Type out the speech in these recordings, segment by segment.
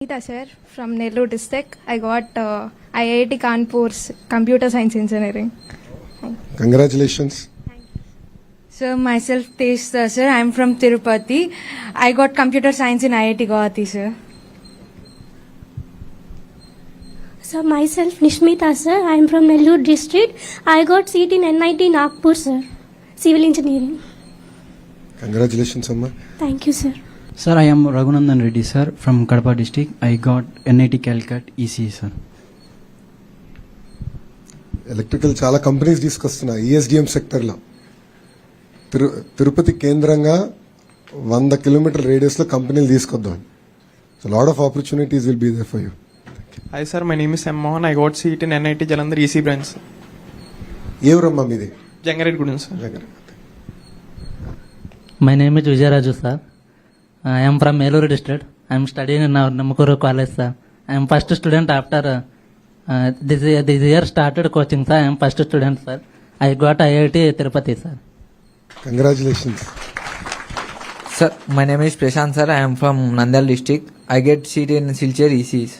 Nita sir from Nellore district. I got IIT Kanpur's Computer Science Engineering. Congratulations. Sir, myself Tej sir. I am from Tirupati. I got computer science in IIT Guwahati, sir. So myself Nishmita sir. I am from Nellore district. I got seat in NIT Nagpur sir. Civil engineering. Congratulations, Amma. Thank you sir. Sir, I am Raghunandan Reddy, sir, from Kadapa district. I got NIT Calicut EC, sir. Electrical చాలా companies తీసుకొస్తున్నాయి ESDM సెక్టర్లో. తిరుపతి కేంద్రంగా 100 kilometre రేడియస్లో కంపెనీలు తీసుకొద్దాం. So lot of opportunities will be there for you. Hi sir, my name is M. Mohan. I got seat in NIT Jalandhar EC branch. ఏ ఊరమ్మా మీది? Jangaredgudem sir. My name is Vijay Raju, sir. I am from Nellore district. I am studying in our Namakuru college, sir. I am first student after this year started coaching, sir. I am first student, sir. I got IIT Tirupati, sir. Congratulations. Sir, my name is Prashant sir. I am from Nandal district. I get seat in Silchar ECs.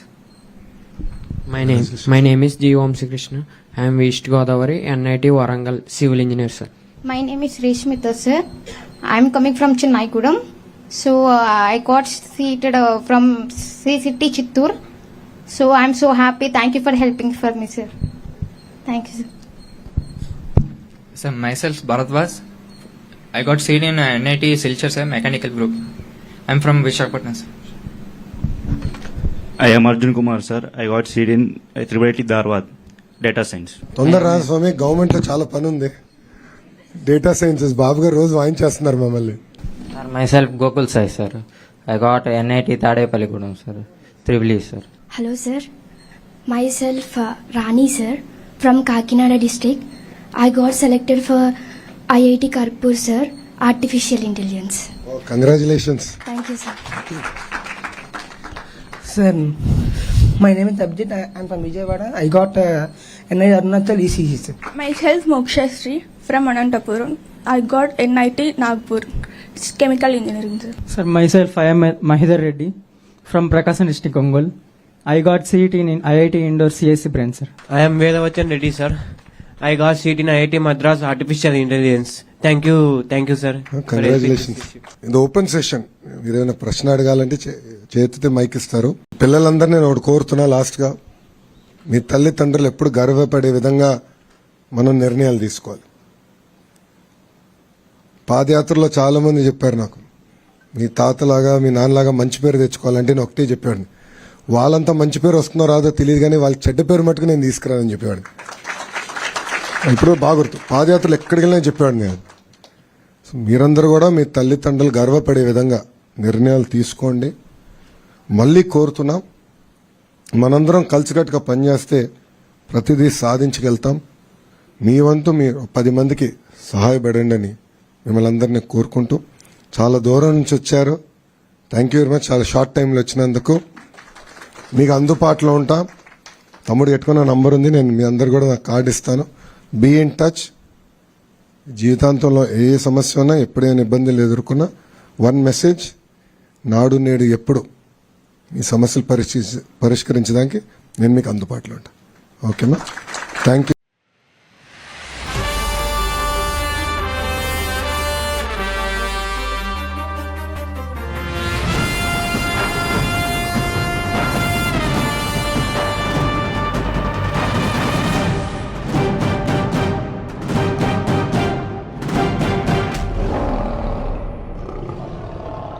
My name is G. Om Krishna. I am East Godavari, NIT Warangal, civil engineer, sir. My name is Reshmita, sir. I am coming from Chennai. So I got seated from City Chittoor. So I am so happy. Thank you for helping for me, sir. Thank you, sir. Sir, myself Bharatwaj. I got seat in NIT Silchar, sir, mechanical group. I am from Visakhapatnam, sir. I am Arjun Kumar, sir. I got seat in IIT Dharwad, data science. తొందర రా స్వామి, గవర్నమెంట్లో చాలా పని ఉంది. Data sciences బాబు గారు రోజు వాయించేస్తున్నారు మమ్మల్ని. Sir, myself Gokul Sai, sir. I got NIT Tadepalligudem, sir. Tribli, sir. Hello sir. Myself Rani sir from Kakinada district. I got selected for IIT Kanpur sir. Artificial Intelligence. Congratulations. Thank you sir. Sir, my name is Abhijit. I am from Vijayawada. I got NIT Arunachal ECE, sir. Myself Moksha Sri from Anantapuram. I got NIT Nagpur. It's chemical engineering, sir. Sir, myself I am Mahidhar Reddy from Prakasam district, Ongole. I got seat in IIT Indore CSC branch, sir. I am Vedavachan Reddy, sir. I got seat in IIT Madras Artificial Intelligence. Thank you, sir. Congratulations. ఇది open session. మీరు ఏమైనా ప్రశ్న అడగాలంటే చేతితే mic ఇస్తారు. పిల్లలందరూ నేను ఒకటి కోరుతున్నా లాస్ట్గా, మీ తల్లిదండ్రులు ఎప్పుడు గర్వపడే విధంగా మనం నిర్ణయాలు తీసుకోవాలి. పాదయాత్రలో చాలా మంది చెప్పారు నాకు, మీ తాతలాగా మీ నాన్నలాగా మంచి పేరు తెచ్చుకోవాలంటే నేను ఒకటే చెప్పాడు. వాళ్ళంతా మంచి పేరు వస్తుందో రాదో తెలియదు, కానీ వాళ్ళకి చెడ్డ పేరు మట్టుకు నేను తీసుకురానని చెప్పేవాడు. ఇప్పుడు బాగా గుర్తు, పాదయాత్రలు ఎక్కడికి వెళ్ళినా చెప్పాడు నేను. సో మీరందరూ కూడా మీ తల్లిదండ్రులు గర్వపడే విధంగా నిర్ణయాలు తీసుకోండి. మళ్ళీ కోరుతున్నాం, మనందరం కలిసికట్టుగా పనిచేస్తే ప్రతిదీ సాధించగలుగుతాం. మీ వంతు మీరు 10 మందికి సహాయపడండి అని మిమ్మల్ని అందరినీ కోరుకుంటూ, చాలా దూరం నుంచి వచ్చారు. Thank you very much. చాలా షార్ట్ టైంలో వచ్చినందుకు మీకు అందుబాటులో ఉంటా. తమ్ముడు పెట్టుకున్న నంబర్ ఉంది, నేను మీ అందరు కూడా నాకు కార్డు ఇస్తాను. Be in touch. జీవితాంతంలో ఏ సమస్య ఉన్నా, ఎప్పుడైనా ఇబ్బందులు ఎదుర్కొన్నా, 1 మెసేజ్, నాడు నేడు ఎప్పుడు మీ సమస్యలు పరిష్కరించడానికి నేను మీకు అందుబాటులో ఉంటాను. ఓకేనా? Thank you.